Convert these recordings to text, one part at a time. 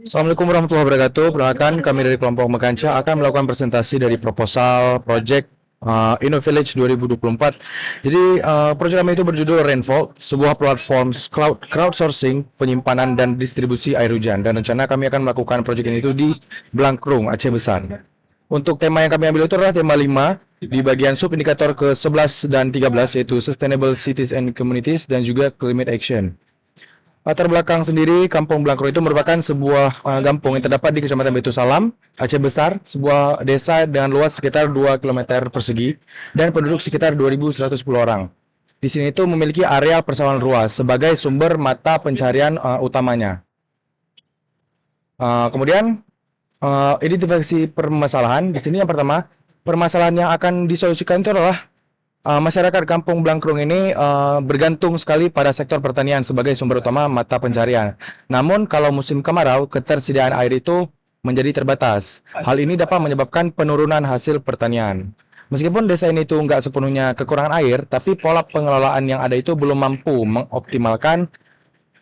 Assalamualaikum warahmatullahi wabarakatuh. Perkenalkan, kami dari kelompok Mekanca akan melakukan presentasi dari proposal project InnoVillage 2024. Jadi, proyek kami itu berjudul Rainfall, sebuah platform crowdsourcing, penyimpanan dan distribusi air hujan. Dan rencana kami akan melakukan proyek ini itu di Blangkrung, Aceh Besar. Untuk tema yang kami ambil itu adalah tema 5 di bagian sub indikator ke-11 dan 13, yaitu Sustainable Cities and Communities dan juga Climate Action. Latar belakang sendiri, Kampung Blangkrum itu merupakan sebuah kampung yang terdapat di Kecamatan Baitul Salam, Aceh Besar, sebuah desa dengan luas sekitar 2 km persegi dan penduduk sekitar 2.110 orang. Di sini itu memiliki area persawahan luas sebagai sumber mata pencarian utamanya. Kemudian identifikasi permasalahan di sini yang pertama, permasalahan yang akan disolusikan itu adalah masyarakat Kampung Blangkrung ini bergantung sekali pada sektor pertanian sebagai sumber utama mata pencarian. Namun kalau musim kemarau, ketersediaan air itu menjadi terbatas. Hal ini dapat menyebabkan penurunan hasil pertanian. Meskipun desa ini itu nggak sepenuhnya kekurangan air, tapi pola pengelolaan yang ada itu belum mampu mengoptimalkan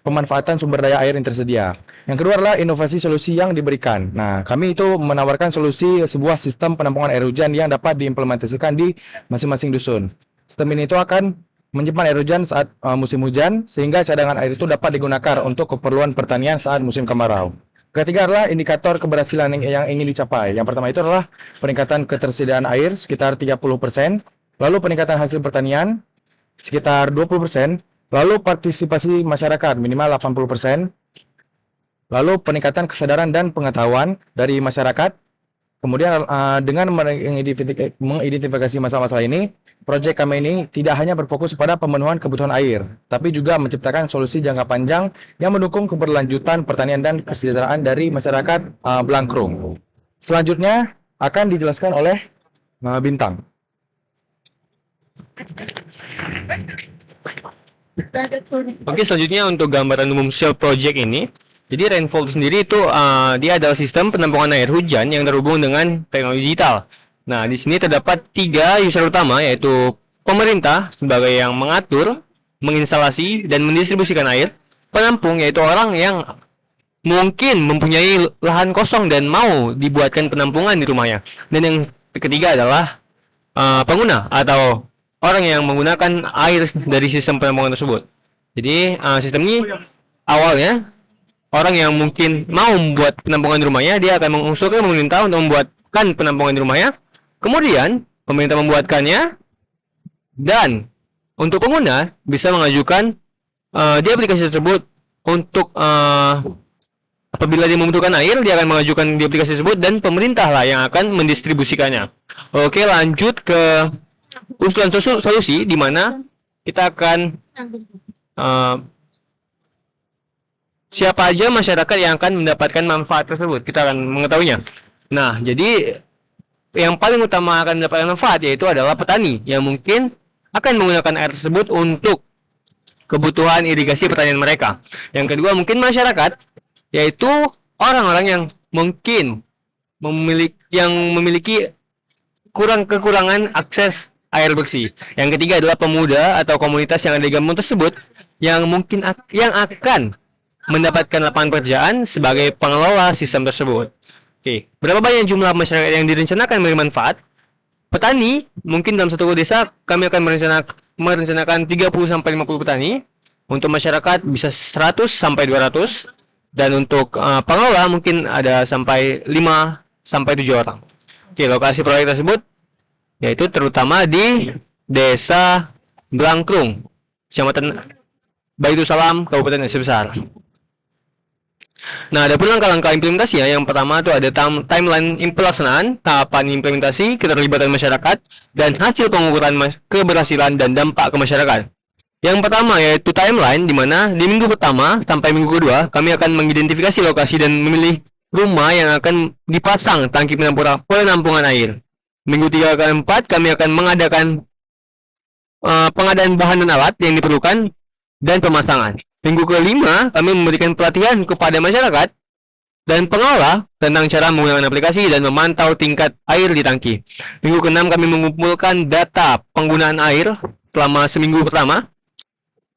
pemanfaatan sumber daya air yang tersedia. Yang kedua adalah inovasi solusi yang diberikan. Nah, kami itu menawarkan solusi sebuah sistem penampungan air hujan yang dapat diimplementasikan di masing-masing dusun. Sistem ini itu akan menyimpan air hujan saat musim hujan, sehingga cadangan air itu dapat digunakan untuk keperluan pertanian saat musim kemarau. Ketiga adalah indikator keberhasilan yang ingin dicapai. Yang pertama itu adalah peningkatan ketersediaan air sekitar 30%, lalu peningkatan hasil pertanian sekitar 20%, lalu partisipasi masyarakat minimal 80%, lalu peningkatan kesadaran dan pengetahuan dari masyarakat. Kemudian dengan mengidentifikasi masalah-masalah ini, proyek kami ini tidak hanya berfokus pada pemenuhan kebutuhan air, tapi juga menciptakan solusi jangka panjang yang mendukung keberlanjutan pertanian dan kesejahteraan dari masyarakat Blangkrung. Selanjutnya akan dijelaskan oleh Bintang. Oke, selanjutnya untuk gambaran umum shell project ini. Jadi Rainfall sendiri itu dia adalah sistem penampungan air hujan yang terhubung dengan teknologi digital. Nah, di sini terdapat 3 user utama, yaitu pemerintah sebagai yang mengatur, menginstalasi, dan mendistribusikan air. Penampung yaitu orang yang mungkin mempunyai lahan kosong dan mau dibuatkan penampungan di rumahnya. Dan yang ketiga adalah pengguna atau orang yang menggunakan air dari sistem penampungan tersebut. Jadi sistem ini awalnya orang yang mungkin mau membuat penampungan di rumahnya, dia akan mengusulkan pemerintah untuk membuatkan penampungan di rumahnya. Kemudian pemerintah membuatkannya, dan untuk pengguna bisa mengajukan di aplikasi tersebut untuk apabila dia membutuhkan air, dia akan mengajukan di aplikasi tersebut dan pemerintahlah yang akan mendistribusikannya. Oke, lanjut ke usulan solusi di mana kita akan siapa aja masyarakat yang akan mendapatkan manfaat tersebut, kita akan mengetahuinya. Nah, jadi yang paling utama akan mendapatkan manfaat yaitu adalah petani yang mungkin akan menggunakan air tersebut untuk kebutuhan irigasi pertanian mereka. Yang kedua mungkin masyarakat, yaitu orang-orang yang mungkin memiliki kekurangan akses air bersih. Yang ketiga adalah pemuda atau komunitas yang ada di kampung tersebut yang mungkin yang akan mendapatkan lapangan pekerjaan sebagai pengelola sistem tersebut. Oke, berapa banyak jumlah masyarakat yang direncanakan menerima manfaat? Petani, mungkin dalam satu desa kami akan merencanakan 30-50 petani. Untuk masyarakat bisa 100-200. Dan untuk pengelola mungkin ada sampai 5-7 orang. Oke, lokasi proyek tersebut yaitu terutama di Desa Blangkrung, Kecamatan Baitul Salam, Kabupaten Aceh Besar. Nah, ada pun langkah-langkah implementasinya. Yang pertama itu ada timeline pelaksanaan, tahapan implementasi, keterlibatan masyarakat, dan hasil pengukuran keberhasilan dan dampak ke masyarakat. Yang pertama yaitu timeline, di mana di minggu pertama sampai minggu kedua kami akan mengidentifikasi lokasi dan memilih rumah yang akan dipasang tangki penampungan air. Minggu 3 ke 4 kami akan mengadakan pengadaan bahan dan alat yang diperlukan dan pemasangan. Minggu ke-5 kami memberikan pelatihan kepada masyarakat dan pengelola tentang cara menggunakan aplikasi dan memantau tingkat air di tangki. Minggu ke-6 kami mengumpulkan data penggunaan air selama seminggu pertama.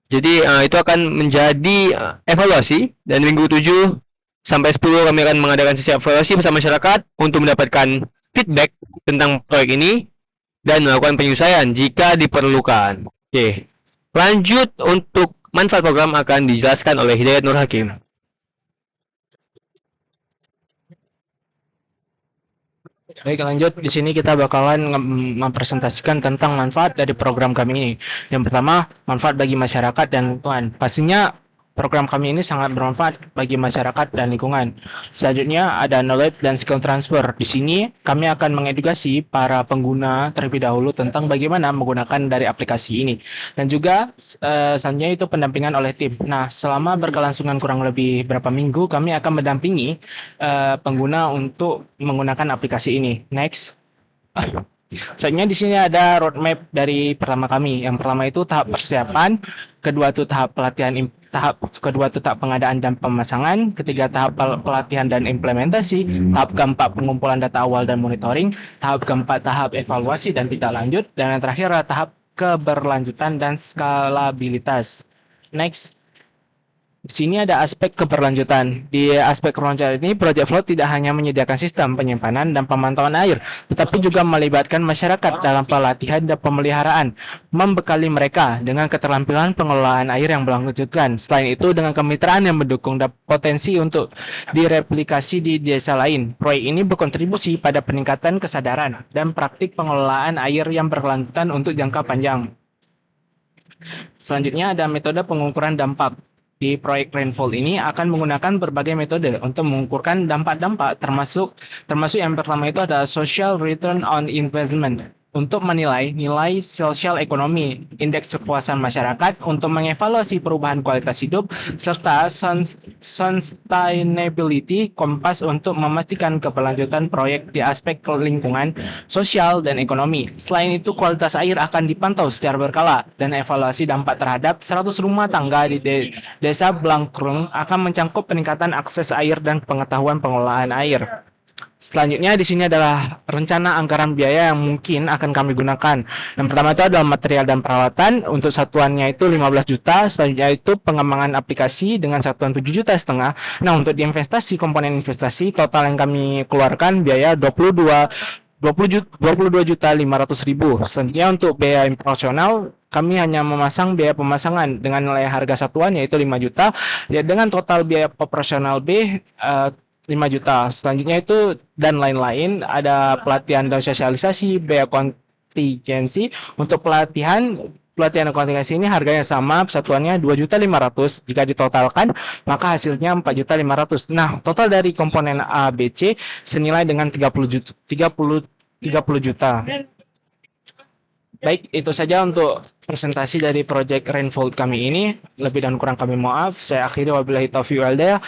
Jadi itu akan menjadi evaluasi, dan minggu 7 sampai 10 kami akan mengadakan sesi evaluasi bersama masyarakat untuk mendapatkan feedback tentang proyek ini dan melakukan penyesuaian jika diperlukan. Oke. Lanjut untuk manfaat program akan dijelaskan oleh Hidayat Nur Hakim. Baik, lanjut. Di sini kita bakalan mempresentasikan tentang manfaat dari program kami ini. Yang pertama, manfaat bagi masyarakat dan lingkungan. Pastinya program kami ini sangat bermanfaat bagi masyarakat dan lingkungan. Selanjutnya ada knowledge dan skill transfer. Di sini kami akan mengedukasi para pengguna terlebih dahulu tentang bagaimana menggunakan dari aplikasi ini. Dan juga selanjutnya itu pendampingan oleh tim. Nah, selama berkelangsungan kurang lebih berapa minggu, kami akan mendampingi pengguna untuk menggunakan aplikasi ini. Next. Selanjutnya di sini ada roadmap dari pertama kami. Yang pertama itu tahap persiapan, kedua itu tahap pelatihan, kedua itu tahap pengadaan dan pemasangan, ketiga tahap pelatihan dan implementasi, tahap keempat pengumpulan data awal dan monitoring, tahap keempat tahap evaluasi dan tindak lanjut, dan yang terakhir adalah tahap keberlanjutan dan skalabilitas. Next. Di sini ada aspek keberlanjutan. Di aspek keberlanjutan ini, Project Flow tidak hanya menyediakan sistem penyimpanan dan pemantauan air, tetapi juga melibatkan masyarakat dalam pelatihan dan pemeliharaan, membekali mereka dengan keterampilan pengelolaan air yang berlanjutan. Selain itu, dengan kemitraan yang mendukung dan potensi untuk direplikasi di desa lain. Proyek ini berkontribusi pada peningkatan kesadaran dan praktik pengelolaan air yang berkelanjutan untuk jangka panjang. Selanjutnya ada metode pengukuran dampak. Di proyek Rainfall ini akan menggunakan berbagai metode untuk mengukurkan dampak-dampak termasuk yang pertama itu ada social return on investment untuk menilai nilai sosial ekonomi, indeks kepuasan masyarakat untuk mengevaluasi perubahan kualitas hidup serta sustainability kompas untuk memastikan keberlanjutan proyek di aspek lingkungan, sosial dan ekonomi. Selain itu kualitas air akan dipantau secara berkala dan evaluasi dampak terhadap 100 rumah tangga di Desa Blangkrung akan mencangkup peningkatan akses air dan pengetahuan pengelolaan air. Selanjutnya di sini adalah rencana anggaran biaya yang mungkin akan kami gunakan. Yang pertama itu adalah material dan peralatan, untuk satuannya itu 15 juta, selanjutnya itu pengembangan aplikasi dengan satuan 7,5 juta. Nah, untuk diinvestasi, komponen investasi total yang kami keluarkan biaya 22.500.000. Selanjutnya untuk biaya operasional kami hanya memasang biaya pemasangan dengan nilai harga satuan yaitu 5 juta ya, dengan total biaya operasional B 5 juta. Selanjutnya itu dan lain-lain, ada pelatihan dan sosialisasi, biaya kontingensi. Untuk pelatihan dan kontingensi ini harganya sama, satuannya 2.500.000. Jika ditotalkan maka hasilnya 4.500.000. Nah, total dari komponen A, B, C senilai dengan 30 juta. Baik, itu saja untuk presentasi dari Project Rainfall kami ini. Lebih dan kurang kami maaf. Saya akhiri, wabillahi taufiq wal hidayah.